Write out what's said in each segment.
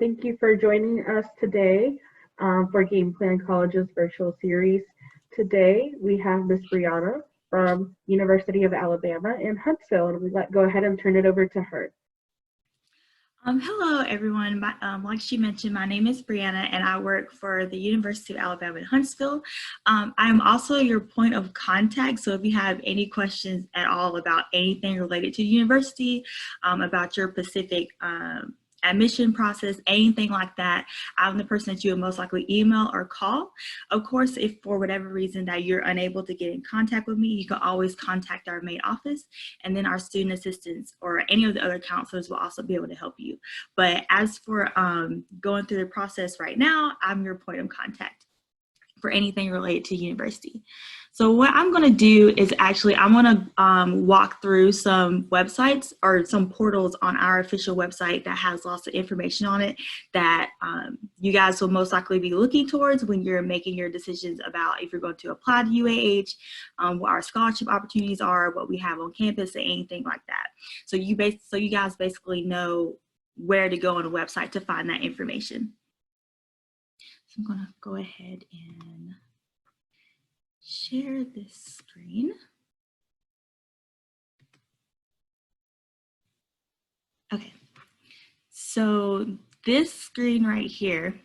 Thank you for joining us today for Game Plan College's virtual series. Today we have Miss Brianna from University of Alabama in Huntsville, and we go ahead and turn it over to her. Hello, everyone. Like she mentioned, my name is Brianna, and I work for the University of Alabama in Huntsville. I'm also your point of contact, so if you have any questions at all about anything related to the university, about your specific admission process, anything like that, I'm the person that you would most likely email or call. Of course, if for whatever reason that you're unable to get in contact with me, you can always contact our main office, and then our student assistants or any of the other counselors will also be able to help you. But as for going through the process right now, I'm your point of contact for anything related to university. So what I'm going to do is actually I'm going to walk through some websites or some portals on our official website that has lots of information on it that you guys will most likely be looking towards when you're making your decisions about if you're going to apply to UAH, what our scholarship opportunities are, what we have on campus, and anything like that. So you guys basically know where to go on the website to find that information. So I'm going to go ahead and share this screen. Okay, so this screen right here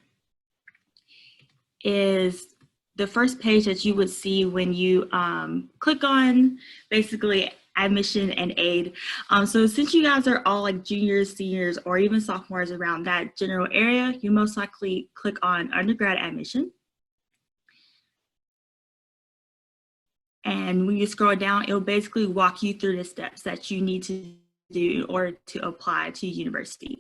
is the first page that you would see when you click on basically admission and aid. So since you guys are all like juniors, seniors, or even sophomores around that general area, you most likely click on undergrad admission. And when you scroll down, it'll basically walk you through the steps that you need to do in order to apply to university.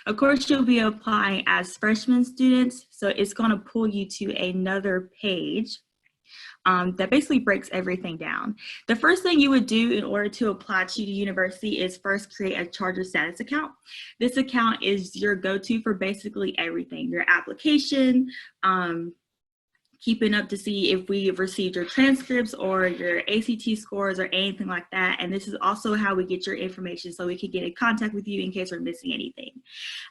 Of course, you'll be applying as freshman students, so it's going to pull you to another page that basically breaks everything down. The first thing you would do in order to apply to the university is first create a charter status account. This account is your go-to for basically everything, your application, keeping up to see if we've received your transcripts or your ACT scores or anything like that. And this is also how we get your information so we can get in contact with you in case we're missing anything.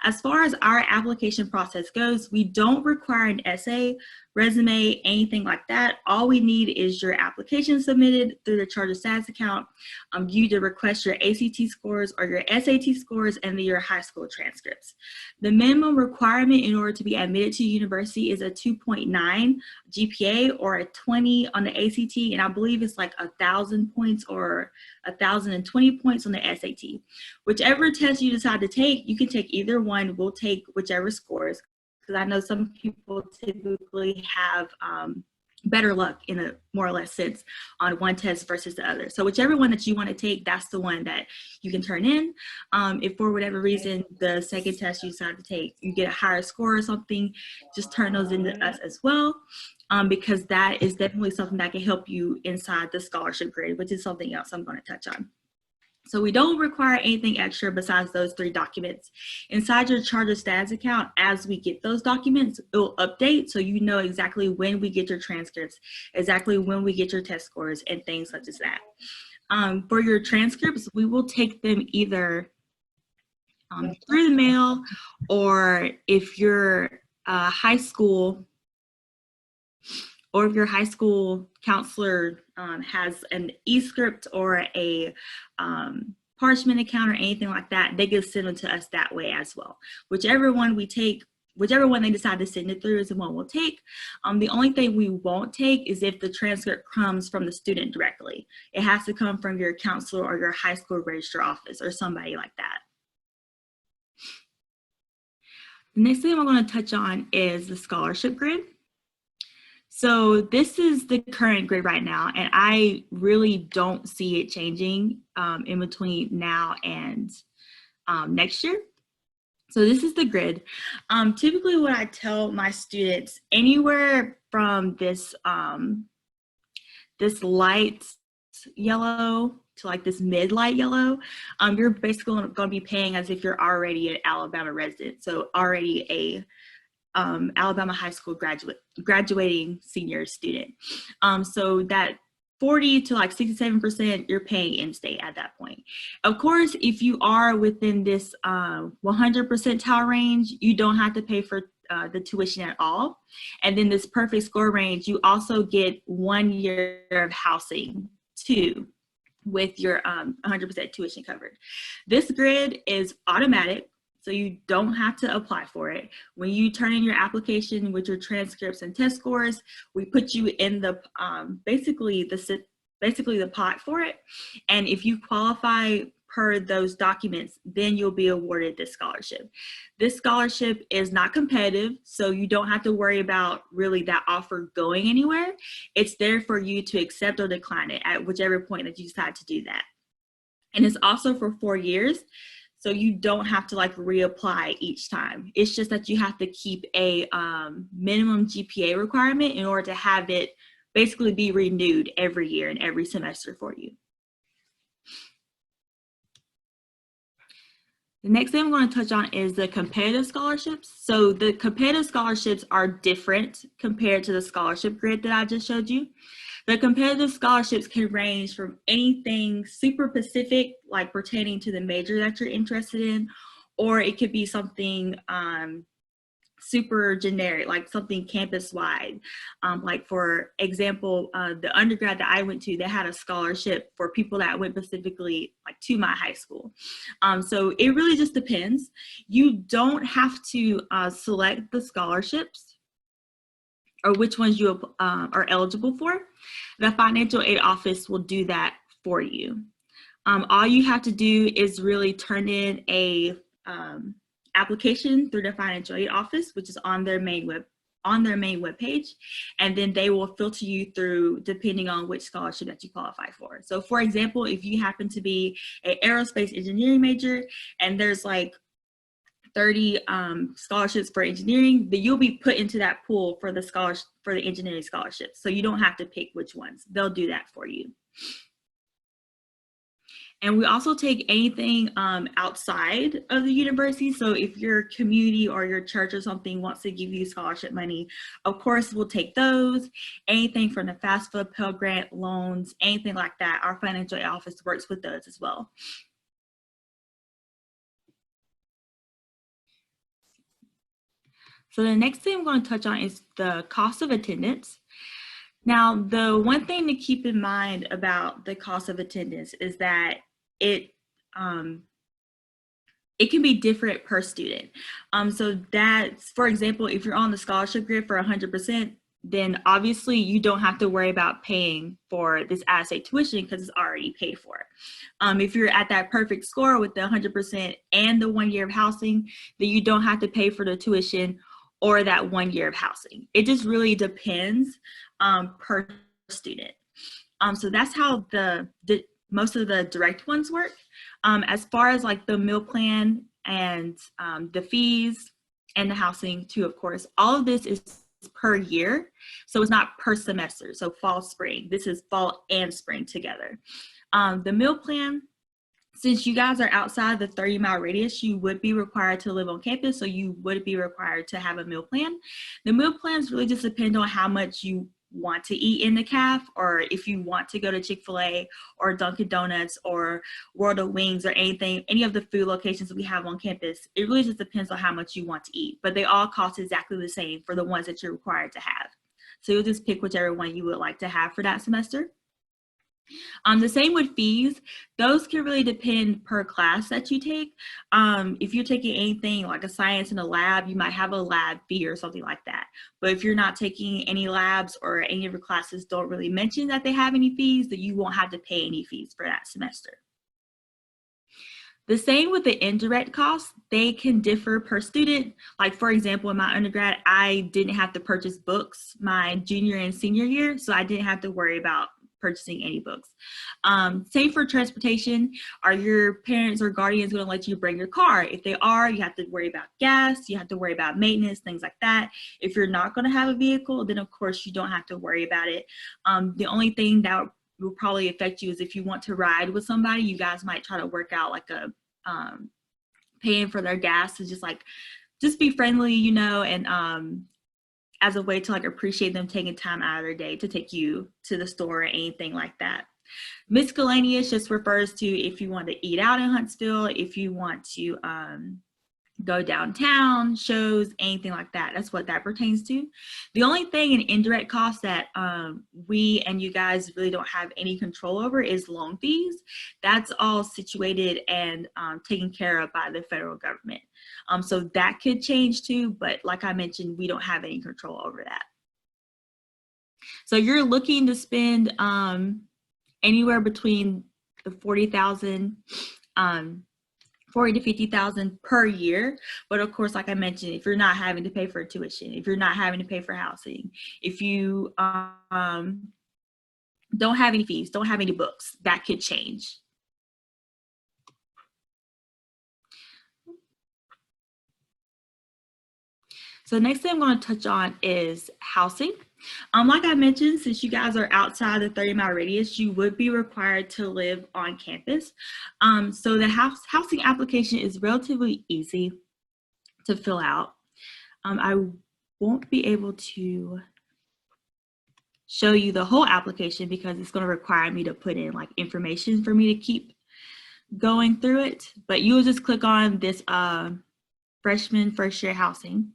As far as our application process goes, we don't require an essay, resume, anything like that. All we need is your application submitted through the charter status account, you to request your ACT scores or your SAT scores, and then your high school transcripts. The minimum requirement in order to be admitted to university is a 2.9 GPA or a 20 on the ACT, and I believe it's like 1,000 points or 1,020 points on the SAT. Whichever test you decide to take, you can take either one. We'll take whichever scores, because I know some people typically have better luck in a more or less sense on one test versus the other. So whichever one that you want to take, that's the one that you can turn in. If for whatever reason the second test you decide to take, you get a higher score or something, just turn those into us as well, because that is definitely something that can help you inside the scholarship grid, which is something else I'm going to touch on. So we don't require anything extra besides those 3 documents. Inside your charter status account, as we get those documents, it will update so you know exactly when we get your transcripts, exactly when we get your test scores, and things such as that. For your transcripts, we will take them either through the mail, or if your high school counselor has an e-script or a parchment account or anything like that, they can send them to us that way as well. Whichever one we take, whichever one they decide to send it through is the one we'll take. The only thing we won't take is if the transcript comes from the student directly. It has to come from your counselor or your high school registrar office or somebody like that. The next thing I'm going to touch on is the scholarship grid. So this is the current grid right now, and I really don't see it changing in between now and next year. So this is the grid. Typically what I tell my students, anywhere from this, this light yellow to like this mid-light yellow, you're basically going to be paying as if you're already an Alabama resident, so already a Alabama high school graduating senior student. So that 40 to like 67%, you're paying in-state at that point. Of course, if you are within this 100 percentile range, you don't have to pay for the tuition at all. And then this perfect score range, you also get 1 year of housing too, with your 100% tuition covered. This grid is automatic, so you don't have to apply for it. When you turn in your application with your transcripts and test scores, we put you in the basically the pot for it. And if you qualify per those documents, then you'll be awarded this scholarship. This scholarship is not competitive, so you don't have to worry about really that offer going anywhere. It's there for you to accept or decline it at whichever point that you decide to do that. And it's also for 4 years, so you don't have to like reapply each time. It's just that you have to keep a minimum GPA requirement in order to have it basically be renewed every year and every semester for you. The next thing I'm going to touch on is the competitive scholarships. So the competitive scholarships are different compared to the scholarship grid that I just showed you. The competitive scholarships can range from anything super specific, like pertaining to the major that you're interested in, or it could be something super generic, like something campus-wide. Like for example, the undergrad that I went to, they had a scholarship for people that went specifically like to my high school. So it really just depends. You don't have to select the scholarships or which ones you are eligible for. The financial aid office will do that for you. All you have to do is really turn in a application through the financial aid office, which is on their main web page, and then they will filter you through depending on which scholarship that you qualify for. So for example, if you happen to be an aerospace engineering major and there's like 30 scholarships for engineering, then you'll be put into that pool for the engineering scholarships. So you don't have to pick which ones. They'll do that for you. And we also take anything outside of the university. So if your community or your church or something wants to give you scholarship money, of course, we'll take those. Anything from the FAFSA, Pell Grant, loans, anything like that, our financial aid office works with those as well. So the next thing I'm going to touch on is the cost of attendance. Now, the one thing to keep in mind about the cost of attendance is that it can be different per student. So that's, for example, if you're on the scholarship grid for 100%, then obviously you don't have to worry about paying for this out-of-state tuition because it's already paid for. If you're at that perfect score with the 100% and the 1 year of housing, then you don't have to pay for the tuition or that 1 year of housing. It just really depends per student. So that's how most of the direct ones work. As far as like the meal plan and the fees and the housing too, of course, all of this is per year. So it's not per semester. So fall, spring, this is fall and spring together. The meal plan, since you guys are outside the 30-mile radius, you would be required to live on campus, so you would be required to have a meal plan. The meal plans really just depend on how much you want to eat in the CAF, or if you want to go to Chick-fil-A or Dunkin' Donuts or World of Wings or any of the food locations that we have on campus. It really just depends on how much you want to eat, but they all cost exactly the same for the ones that you're required to have. So you'll just pick whichever one you would like to have for that semester. The same with fees. Those can really depend per class that you take. If you're taking anything like a science in a lab, you might have a lab fee or something like that. But if you're not taking any labs or any of your classes don't really mention that they have any fees, then you won't have to pay any fees for that semester. The same with the indirect costs. They can differ per student. Like for example, in my undergrad, I didn't have to purchase books my junior and senior year, so I didn't have to worry about purchasing any books. Same for transportation. Are your parents or guardians going to let you bring your car? If they are, you have to worry about gas, you have to worry about maintenance, things like that. If you're not going to have a vehicle, then of course you don't have to worry about it. The only thing that will probably affect you is if you want to ride with somebody, you guys might try to work out like a paying for their gas to just be friendly, you know, and as a way to like appreciate them taking time out of their day to take you to the store or anything like that. Miscellaneous just refers to if you want to eat out in Huntsville, if you want to go downtown, shows, anything like that. That's what that pertains to. The only thing in indirect costs that we and you guys really don't have any control over is loan fees. That's all situated and taken care of by the federal government. So that could change too, but like I mentioned, we don't have any control over that. So you're looking to spend anywhere between the $40,000 to $50,000 per year. But of course, like I mentioned, if you're not having to pay for tuition, if you're not having to pay for housing, if you don't have any fees, don't have any books, that could change. So the next thing I'm going to touch on is housing. Like I mentioned, since you guys are outside the 30-mile radius, you would be required to live on campus. So the housing application is relatively easy to fill out. I won't be able to show you the whole application because it's going to require me to put in like information for me to keep going through it. But you will just click on this freshman first year housing.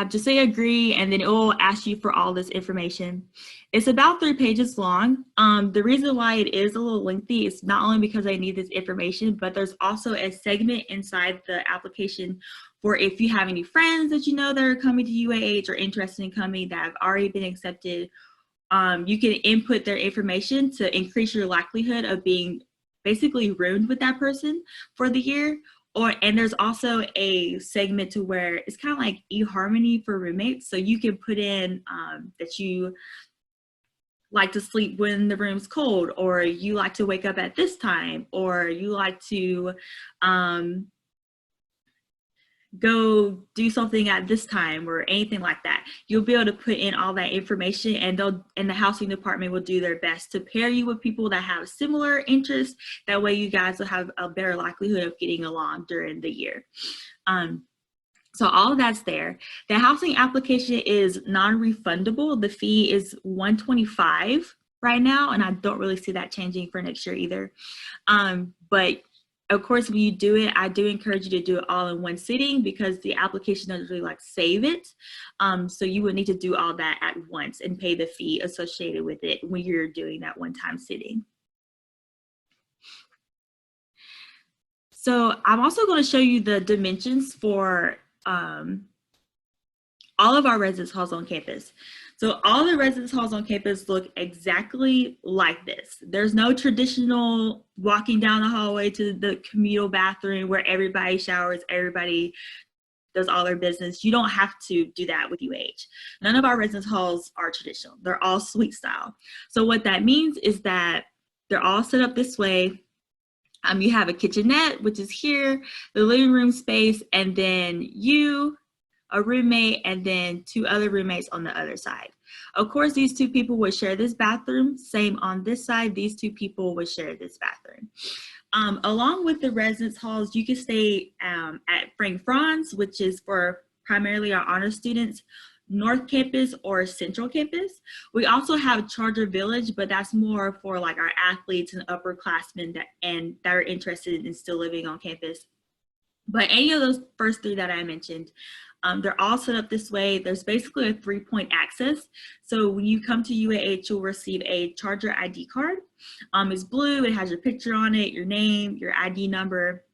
Just say agree, and then it will ask you for all this information. It's about 3 pages long. The reason why it is a little lengthy is not only because I need this information, but there's also a segment inside the application for if you have any friends that you know that are coming to UAH or interested in coming that have already been accepted. You can input their information to increase your likelihood of being basically roomed with that person for the year. And there's also a segment to where it's kind of like eHarmony for roommates. So you can put in that you like to sleep when the room's cold, or you like to wake up at this time, or you like to go do something at this time or anything like that. You'll be able to put in all that information, and the housing department will do their best to pair you with people that have similar interests. That way you guys will have a better likelihood of getting along during the year. So all of that's there. The housing application is non-refundable. The fee is $125 right now, and I don't really see that changing for next year either. But of course, when you do it, I do encourage you to do it all in one sitting because the application doesn't really like save it. So you would need to do all that at once and pay the fee associated with it when you're doing that one-time sitting. So I'm also going to show you the dimensions for all of our residence halls on campus. So all the residence halls on campus look exactly like this. There's no traditional walking down the hallway to the communal bathroom where everybody showers, everybody does all their business. You don't have to do that with UH. None of our residence halls are traditional. They're all suite style. So what that means is that they're all set up this way. You have a kitchenette, which is here, the living room space, and then you, a roommate, and then 2 other roommates on the other side. Of course, these 2 people would share this bathroom. Same on this side, these 2 people would share this bathroom. Along with the residence halls, you can stay at Frank Franz, which is for primarily our honor students, North Campus or Central Campus. We also have Charter Village, but that's more for like our athletes and upperclassmen that are interested in still living on campus. But any of those first 3 that I mentioned, they're all set up this way. There's basically a 3-point access. So when you come to UAH, you'll receive a Charter ID card. It's blue, it has your picture on it, your name, your ID number,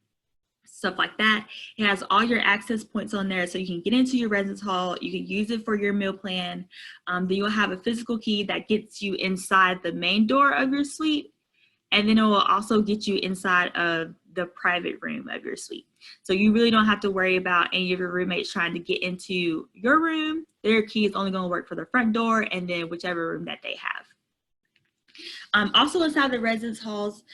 stuff like that. It has all your access points on there so you can get into your residence hall. You can use it for your meal plan. Then you'll have a physical key that gets you inside the main door of your suite. And then it will also get you inside of the private room of your suite. So you really don't have to worry about any of your roommates trying to get into your room. Their key is only going to work for the front door and then whichever room that they have. Also inside the residence halls,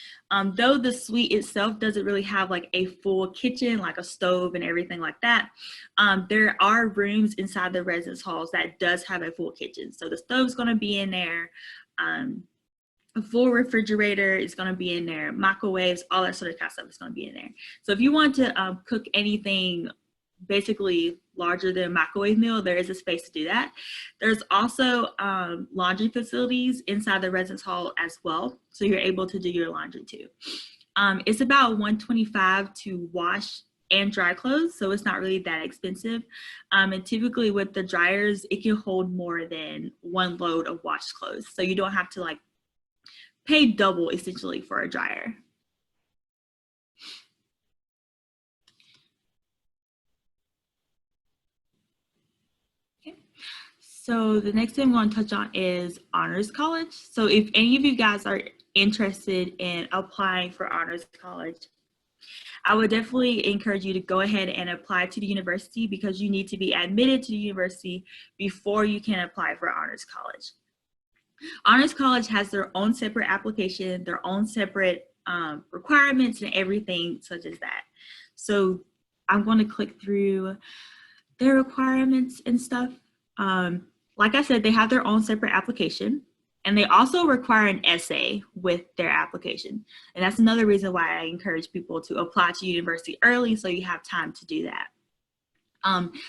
though the suite itself doesn't really have like a full kitchen, like a stove and everything like that, there are rooms inside the residence halls that does have a full kitchen. So the stove's going to be in there. A full refrigerator is going to be in there, microwaves, all that sort of kind of stuff is going to be in there. So if you want to cook anything basically larger than a microwave meal, there is a space to do that. There's also laundry facilities inside the residence hall as well, so you're able to do your laundry too. It's about $125 to wash and dry clothes, so it's not really that expensive. And typically with the dryers, it can hold more than one load of washed clothes, so you don't have to like pay double essentially for a dryer. So the next thing I'm going to touch on is honors college. So if any of you guys are interested in applying for honors college, I would definitely encourage you to go ahead and apply to the university, because you need to be admitted to the university before you can apply for honors college. Honors college has their own separate application, their own separate requirements and everything such as that. So I'm going to click through their requirements and stuff. Like I said, they have their own separate application, and they also require an essay with their application. And that's another reason why I encourage people to apply to university early, so you have time to do that.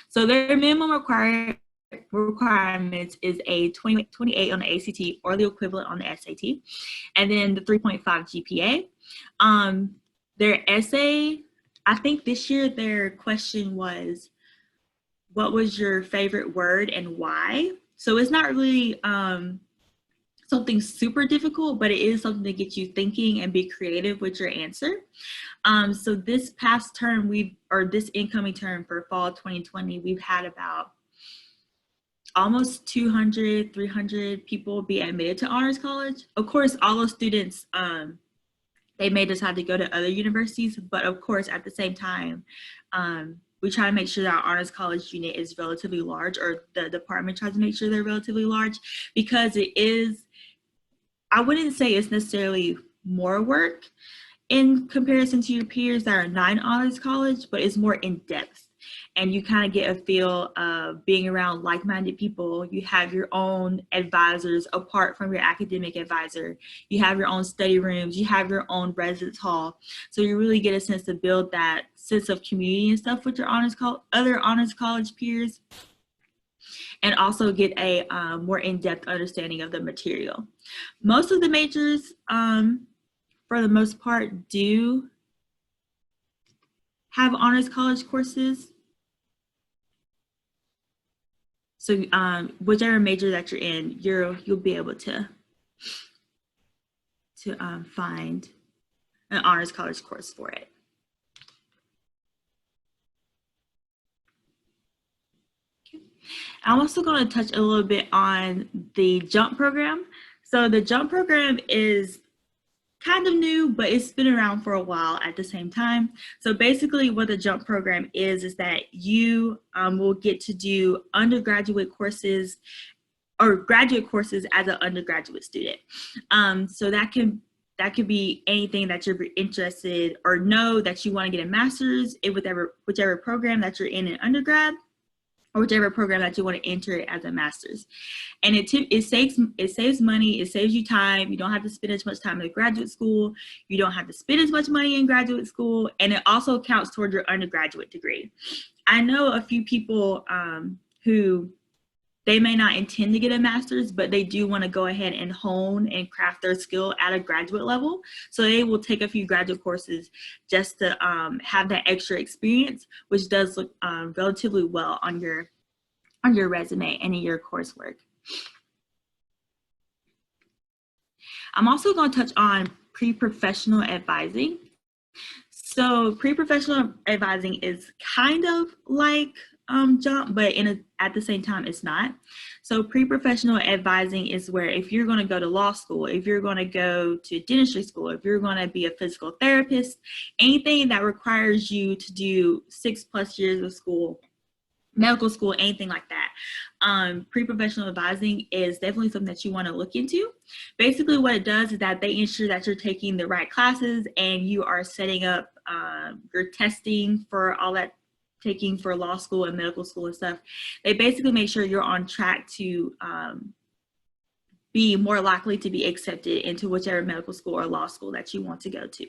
So their minimum requirements is a 28 on the ACT or the equivalent on the SAT, and then the 3.5 GPA. Their essay, I think this year their question was, what was your favorite word and why? So it's not really something super difficult, but it is something to get you thinking and be creative with your answer. So this past term, this incoming term for fall 2020, we've had about almost 200, 300 people be admitted to honors college. Of course, all those students, they may decide to go to other universities, but of course, at the same time, we try to make sure that our honors college unit is relatively large, or the department tries to make sure they're relatively large, because it is, I wouldn't say it's necessarily more work in comparison to your peers that are non-honors college, but it's more in depth. And you kind of get a feel of being around like-minded people. You have your own advisors apart from your academic advisor. You have your own study rooms. You have your own residence hall. So you really get a sense to build that sense of community and stuff with your other honors college peers, and also get a more in-depth understanding of the material. Most of the majors, for the most part, do have honors college courses. So whichever major that you're in, you'll be able to find an honors college course for it. Okay. I'm also going to touch a little bit on the JUMP program. So the JUMP program is kind of new, but it's been around for a while at the same time. So basically what the JUMP program is that you will get to do undergraduate courses or graduate courses as an undergraduate student. So that could be anything that you're interested or know that you want to get a master's in whichever program that you're in undergrad, or whichever program that you want to enter as a master's. And it saves money, it saves you time. You don't have to spend as much time in graduate school. You don't have to spend as much money in graduate school. And it also counts toward your undergraduate degree. I know a few people who, they may not intend to get a master's, but they do want to go ahead and hone and craft their skill at a graduate level. So they will take a few graduate courses just to have that extra experience, which does look relatively well on your resume and in your coursework. I'm also going to touch on pre-professional advising. So pre-professional advising is kind of like JUMP, but at the same time it's not. So pre-professional advising is where if you're going to go to law school, if you're going to go to dentistry school, if you're going to be a physical therapist, anything that requires you to do 6+ years of school, medical school, anything like that, pre-professional advising is definitely something that you want to look into. Basically what it does is that they ensure that you're taking the right classes and you are setting up your testing for all that taking for law school and medical school and stuff. They basically make sure you're on track to be more likely to be accepted into whichever medical school or law school that you want to go to.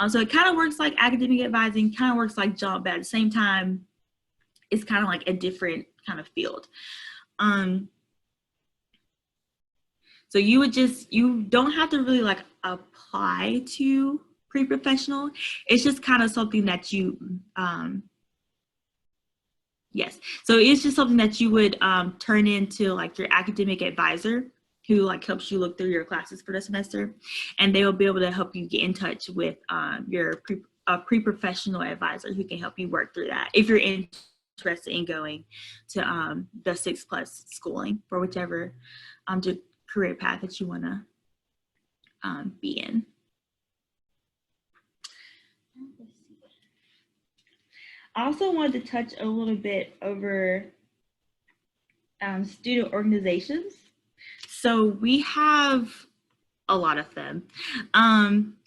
So it kind of works like academic advising, kind of works like JUMP, but at the same time, it's kind of like a different kind of field. So you don't have to really like apply to pre-professional. It's just kind of something that you, yes. So it's just something that you would turn into like your academic advisor, who like helps you look through your classes for the semester, and they will be able to help you get in touch with your pre-professional advisor who can help you work through that if you're interested in going to the 6+ schooling for whichever career path that you want to be in. I also wanted to touch a little bit over student organizations. So we have a lot of them.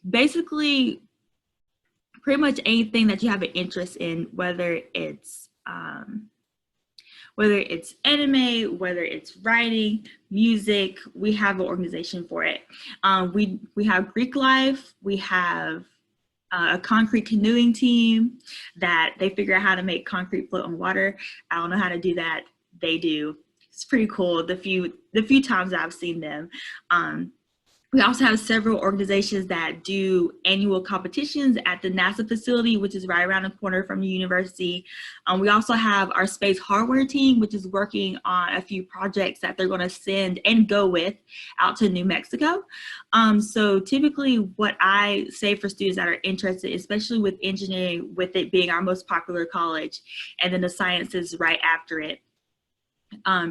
Basically, pretty much anything that you have an interest in, whether it's anime, whether it's writing, music, we have an organization for it. We have Greek life, we have a concrete canoeing team that they figure out how to make concrete float on water. I don't know how to do that. They do. It's pretty cool the few times I've seen them. We also have several organizations that do annual competitions at the NASA facility, which is right around the corner from the university. We also have our space hardware team, which is working on a few projects that they're going to send and go with out to New Mexico. So typically what I say for students that are interested, especially with engineering, with it being our most popular college, and then the sciences right after it,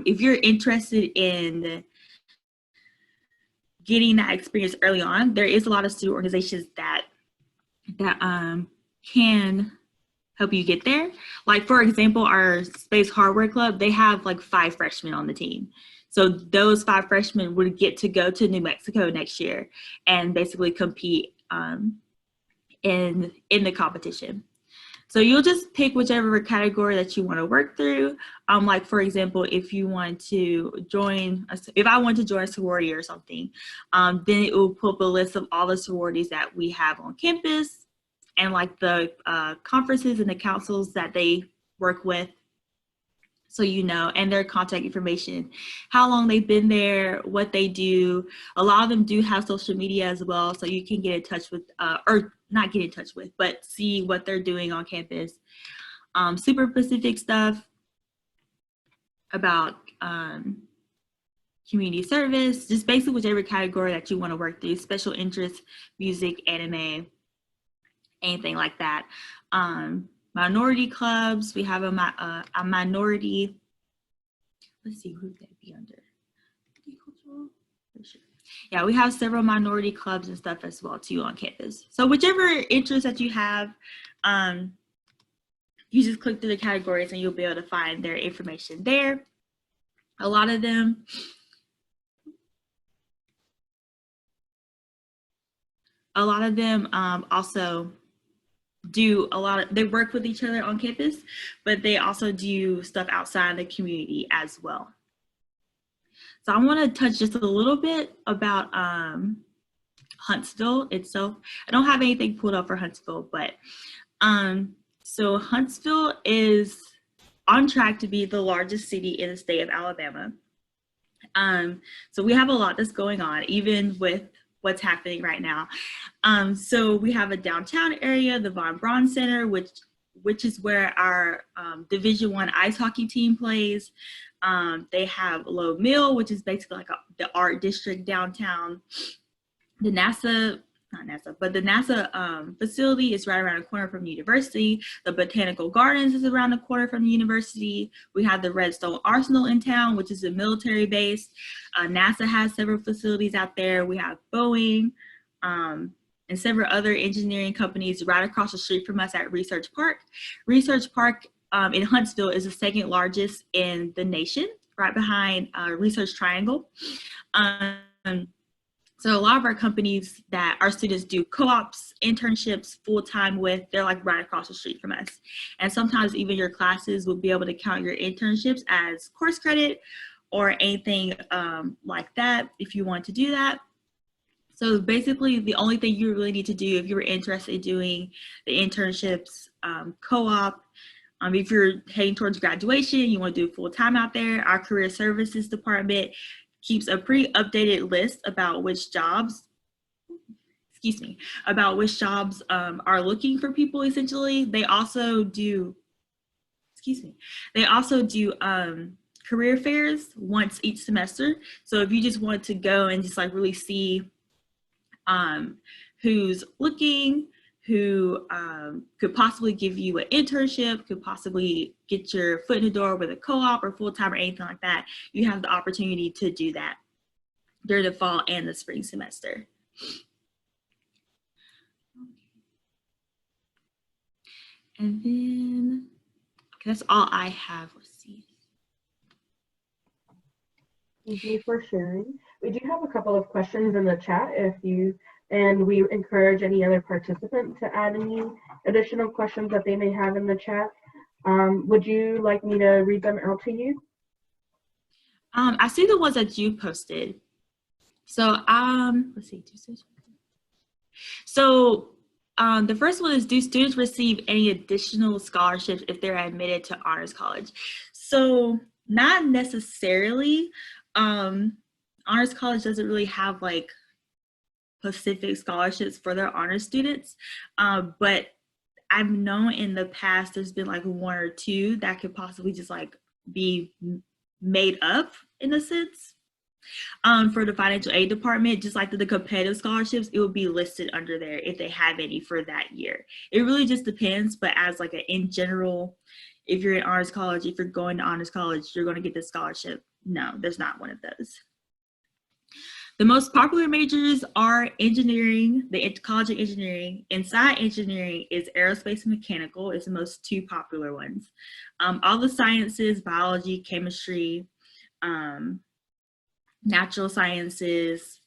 if you're interested in getting that experience early on, there is a lot of student organizations that can help you get there. Like for example, our Space Hardware Club, they have like 5 freshmen on the team. So those 5 freshmen would get to go to New Mexico next year and basically compete in the competition. So you'll just pick whichever category that you want to work through. Like for example, if you want to join, if I want to join a sorority or something, then it will pull up a list of all the sororities that we have on campus and like the conferences and the councils that they work with. So you know, and their contact information, how long they've been there, what they do. A lot of them do have social media as well, so you can get in touch with, or not get in touch with, but see what they're doing on campus. Super specific stuff about community service, just basically whichever category that you want to work through, special interests, music, anime, anything like that. Minority clubs, we have a minority, let's see, who would that be under? Yeah, we have several minority clubs and stuff as well too on campus. So whichever interest that you have, you just click through the categories and you'll be able to find their information there. A lot of them also do they work with each other on campus, but they also do stuff outside the community as well. So I want to touch just a little bit about Huntsville itself. I don't have anything pulled up for Huntsville, but so Huntsville is on track to be the largest city in the state of Alabama. So we have a lot that's going on, even with what's happening right now. So we have a downtown area, the Von Braun Center, which is where our Division I ice hockey team plays. They have Low Mill, which is basically like the art district downtown. The NASA facility is right around the corner from the university. The Botanical Gardens is around the corner from the university. We have the Redstone Arsenal in town, which is a military base. NASA has several facilities out there. We have Boeing and several other engineering companies right across the street from us at Research Park. Research Park in Huntsville is the second largest in the nation, right behind Research Triangle. So a lot of our companies that our students do co-ops, internships full-time with, they're like right across the street from us. And sometimes even your classes will be able to count your internships as course credit or anything like that if you want to do that. So basically the only thing you really need to do if you were interested in doing the internships, co-op, If you're heading towards graduation, you want to do full time out there, our career services department keeps a pretty updated list about which jobs are looking for people. Essentially, they also do career fairs once each semester. So if you just want to go and just like really see who's looking, who could possibly give you an internship, could possibly get your foot in the door with a co-op or full-time or anything like that, you have the opportunity to do that during the fall and the spring semester. And then that's all I have. Let's see. Thank you for sharing. We do have a couple of questions in the chat and we encourage any other participant to add any additional questions that they may have in the chat. Would you like me to read them out to you? I see the ones that you posted. So let's see. So the first one is, do students receive any additional scholarships if they're admitted to honors college? So not necessarily. Honors college doesn't really have like specific scholarships for their honors students, but I've known in the past there's been like one or two that could possibly just like be made up in a sense. For the financial aid department, just like the competitive scholarships, it will be listed under there if they have any for that year. It really just depends, but as like in general, if you're in honors college, if you're going to honors college, you're going to get this scholarship. No, there's not one of those. The most popular majors are engineering, the College of Engineering. Inside engineering is aerospace and mechanical. It's the most two popular ones. All the sciences, biology, chemistry, natural sciences,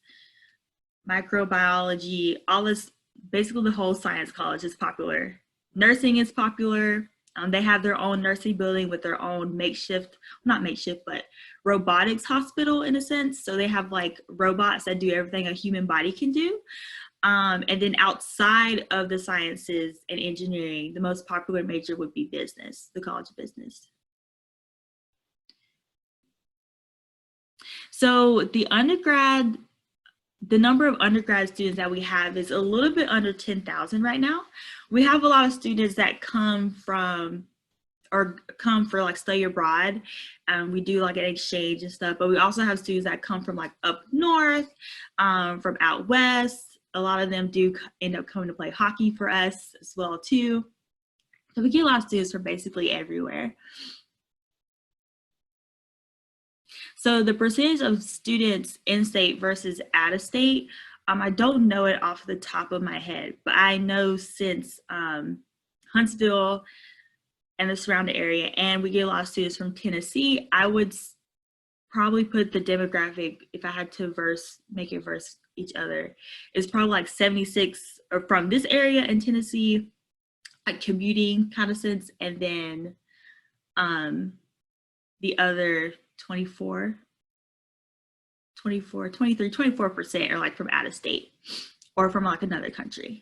microbiology, all this, basically the whole science college is popular. Nursing is popular. They have their own nursing building with their own not makeshift, but robotics hospital in a sense. So they have like robots that do everything a human body can do. And then outside of the sciences and engineering, the most popular major would be business, the College of Business. So the number of undergrad students that we have is a little bit under 10,000 right now. We have a lot of students that come for like study abroad. We do like an exchange and stuff, but we also have students that come from like up north, from out west. A lot of them do end up coming to play hockey for us as well too. So we get a lot of students from basically everywhere. So the percentage of students in-state versus out-of-state, I don't know it off the top of my head, but I know since Huntsville and the surrounding area, and we get a lot of students from Tennessee, I would probably put the demographic, if I had to make it verse each other, is probably like 76 or from this area in Tennessee, like commuting kind of sense, and then the other 24% are like from out of state or from like another country.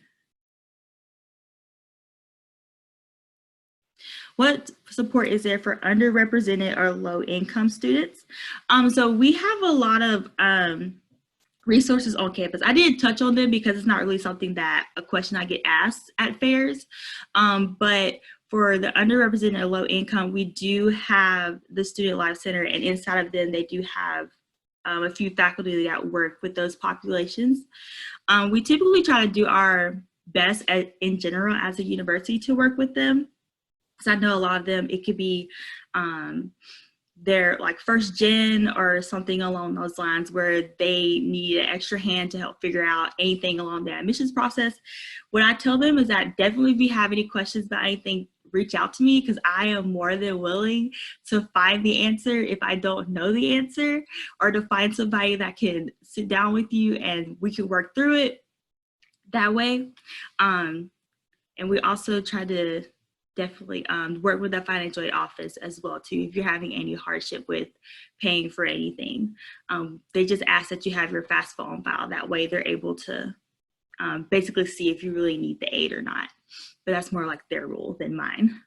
What support is there for underrepresented or low income students? So we have a lot of resources on campus. I didn't touch on them because it's not really a question I get asked at fairs, but for the underrepresented or low income, we do have the Student Life Center, and inside of them, they do have a few faculty that work with those populations. We typically try to do our best in general as a university to work with them, because I know a lot of them, it could be they're like first gen or something along those lines where they need an extra hand to help figure out anything along the admissions process. What I tell them is that definitely if you have any questions about anything, reach out to me, because I am more than willing to find the answer if I don't know the answer, or to find somebody that can sit down with you and we can work through it that way. And we also try to definitely work with the financial aid office as well too if you're having any hardship with paying for anything. They just ask that you have your FAFSA on file. That way they're able to basically see if you really need the aid or not. But that's more like their rule than mine.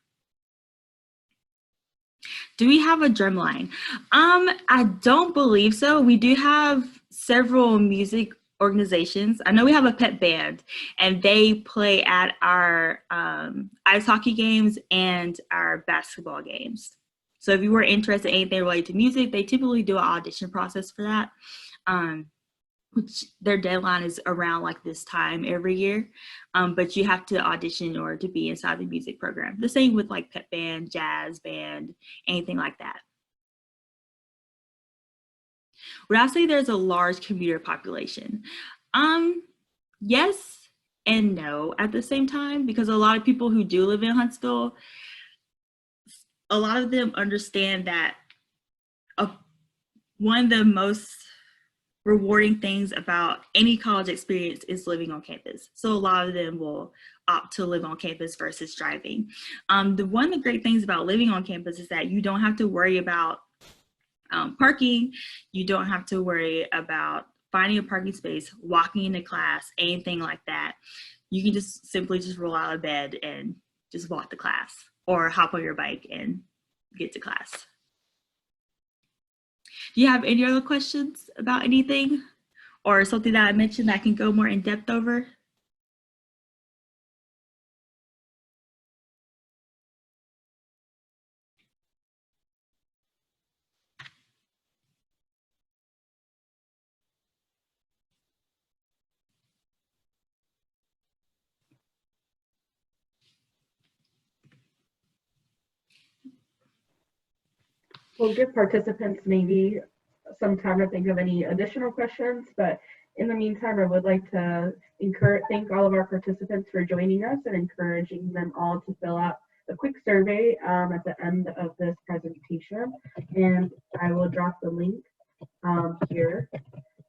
Do we have a drum line? I don't believe so. We do have several music organizations. I know we have a pep band, and they play at our ice hockey games and our basketball games. So if you were interested in anything related to music, they typically do an audition process for that. Which their deadline is around like this time every year. But you have to audition in order to be inside the music program. The same with like pep band, jazz band, anything like that. Would I say there's a large commuter population? Yes and no at the same time, because a lot of people who do live in Huntsville, a lot of them understand that one of the most rewarding things about any college experience is living on campus. So a lot of them will opt to live on campus versus driving. One of the great things about living on campus is that you don't have to worry about parking. You don't have to worry about finding a parking space, walking into class, anything like that. You can just simply just roll out of bed and just walk to class or hop on your bike and get to class. Do you have any other questions about anything or something that I mentioned that I can go more in depth over? We'll give participants maybe some time to think of any additional questions, but in the meantime, I would like to thank all of our participants for joining us and encouraging them all to fill out a quick survey at the end of this presentation. And I will drop the link here.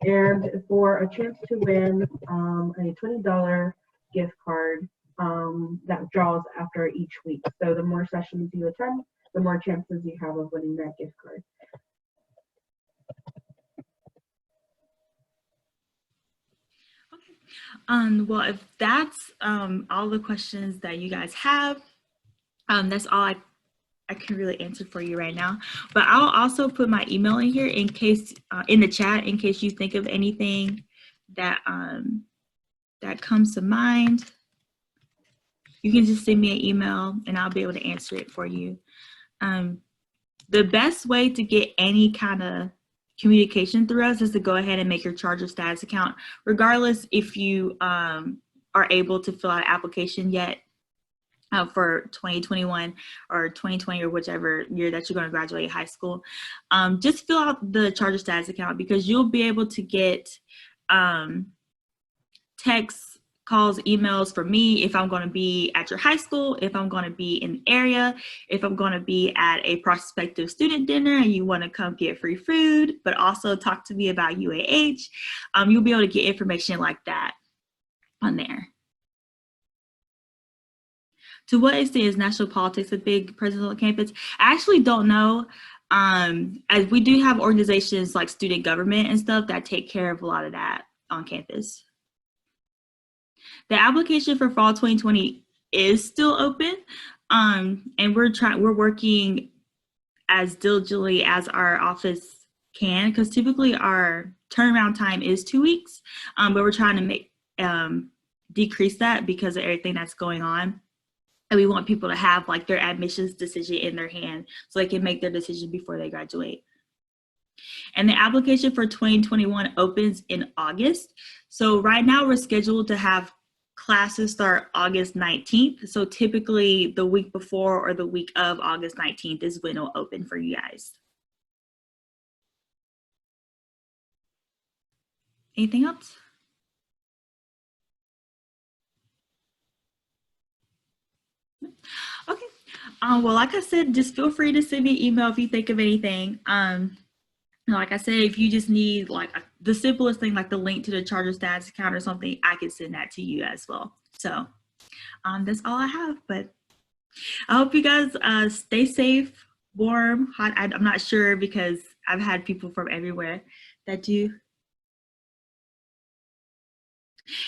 And for a chance to win a $20 gift card that draws after each week. So the more sessions you attend, the more chances you have of winning that gift card. Well, if that's all the questions that you guys have, that's all I can really answer for you right now. But I'll also put my email in here in case, in the chat, in case you think of anything that that comes to mind. You can just send me an email and I'll be able to answer it for you. The best way to get any kind of communication through us is to go ahead and make your charger status account, regardless if you are able to fill out an application yet for 2021 or 2020 or whichever year that you're going to graduate high school. Just fill out the charger status account because you'll be able to get texts, calls, emails from me if I'm going to be at your high school, if I'm going to be in the area, if I'm going to be at a prospective student dinner and you want to come get free food, but also talk to me about UAH. You'll be able to get information like that on there. To what extent is national politics a big presence on campus? I actually don't know. As we do have organizations like student government and stuff that take care of a lot of that on campus. The application for fall 2020 is still open, and we're working as diligently as our office can, because typically our turnaround time is 2 weeks, but we're trying to make decrease that because of everything that's going on. And we want people to have like their admissions decision in their hand so they can make their decision before they graduate. And the application for 2021 opens in August. So right now we're scheduled to have classes start August 19th. So typically the week before or the week of August 19th is when it'll open for you guys. Anything else? Okay. Well, like I said, just feel free to send me an email if you think of anything. Like I said, if you just need like the simplest thing, like the link to the charger status account or something, I can send that to you as well. So that's all I have, but I hope you guys stay safe, warm, hot. I'm not sure because I've had people from everywhere that do.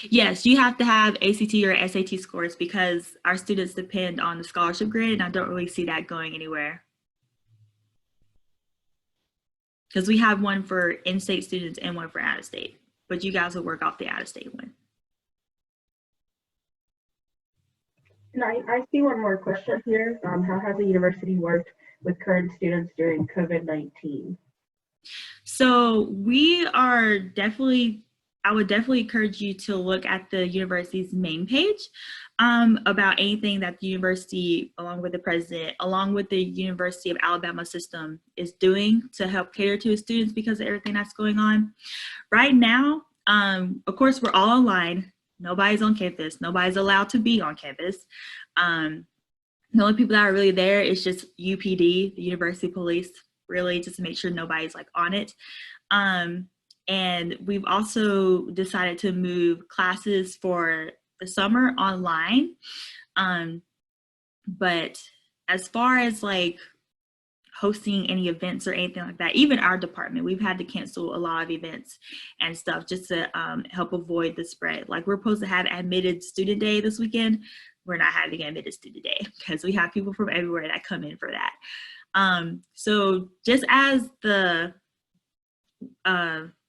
Yes, you have to have ACT or SAT scores because our students depend on the scholarship grid, and I don't really see that going anywhere. because we have one for in-state students and one for out-of-state, but you guys will work off the out-of-state one. And I see one more question here. How has the university worked with current students during COVID-19? So we are definitely, I would definitely encourage you to look at the university's main page about anything that the university, along with the president, along with the University of Alabama system is doing to help cater to its students because of everything that's going on. Right now, of course, we're all online. Nobody's on campus. Nobody's allowed to be on campus. The only people that are really there is just UPD, the University Police, really just to make sure nobody's like on it. And we've also decided to move classes for the summer online. But as far as like hosting any events or anything like that, even our department, we've had to cancel a lot of events and stuff just to help avoid the spread. Like we're supposed to have admitted student day this weekend. We're not having admitted student day because we have people from everywhere that come in for that. So just as the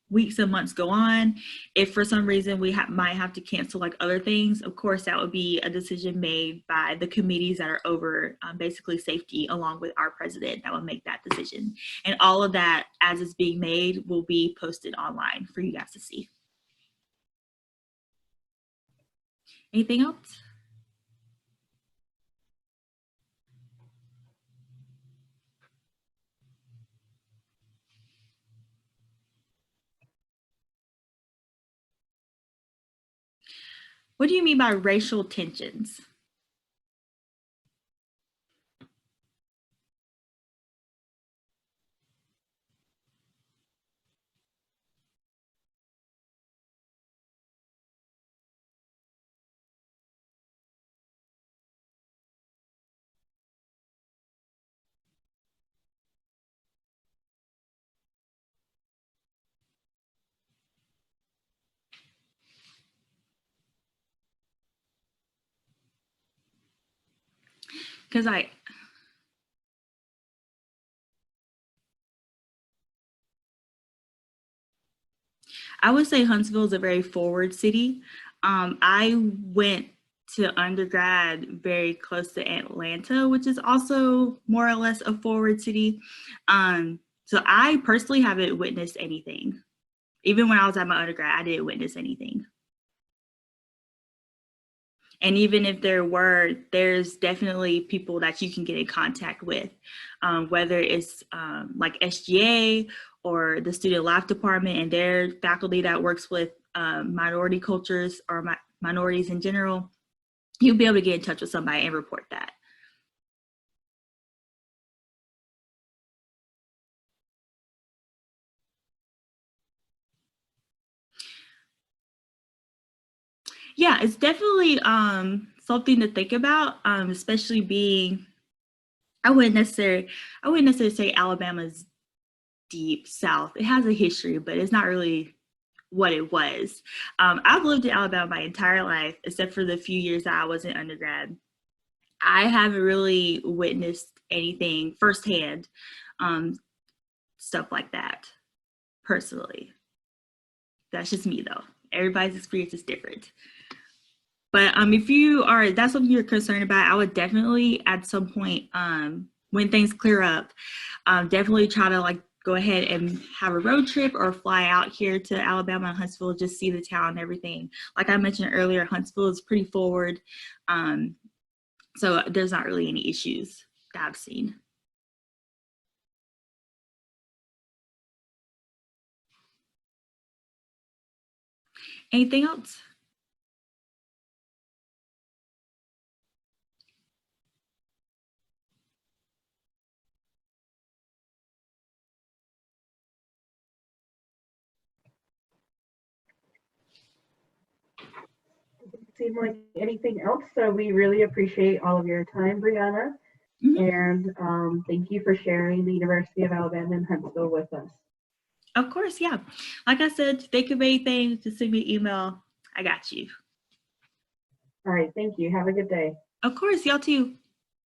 weeks and months go on, if for some reason we might have to cancel like other things, of course that would be a decision made by the committees that are over basically safety, along with our president that will make that decision. And all of that, as it's being made, will be posted online for you guys to see. Anything else? What do you mean by racial tensions? Because I would say Huntsville is a very forward city. I went to undergrad very close to Atlanta, which is also more or less a forward city. So I personally haven't witnessed anything. Even when I was at my undergrad, I didn't witness anything. And even if there were, there's definitely people that you can get in contact with, whether it's like SGA or the student life department and their faculty that works with minority cultures or minorities in general. You'll be able to get in touch with somebody and report that. Yeah, it's definitely something to think about, especially being, I wouldn't necessarily say Alabama's deep South. It has a history, but it's not really what it was. I've lived in Alabama my entire life, except for the few years that I was in undergrad. I haven't really witnessed anything firsthand, stuff like that, personally. That's just me though. Everybody's experience is different. But if that's something you're concerned about, I would definitely at some point, when things clear up, definitely try to like go ahead and have a road trip or fly out here to Alabama and Huntsville, just see the town and everything. Like I mentioned earlier, Huntsville is pretty forward. So there's not really any issues that I've seen. Anything else? Seem like anything else, so we really appreciate all of your time, Brianna. And thank you for sharing the University of Alabama in Huntsville with us. Of course, yeah. Like I said, think of anything, just send me an email. I got you. All right, thank you. Have a good day. Of course, y'all too.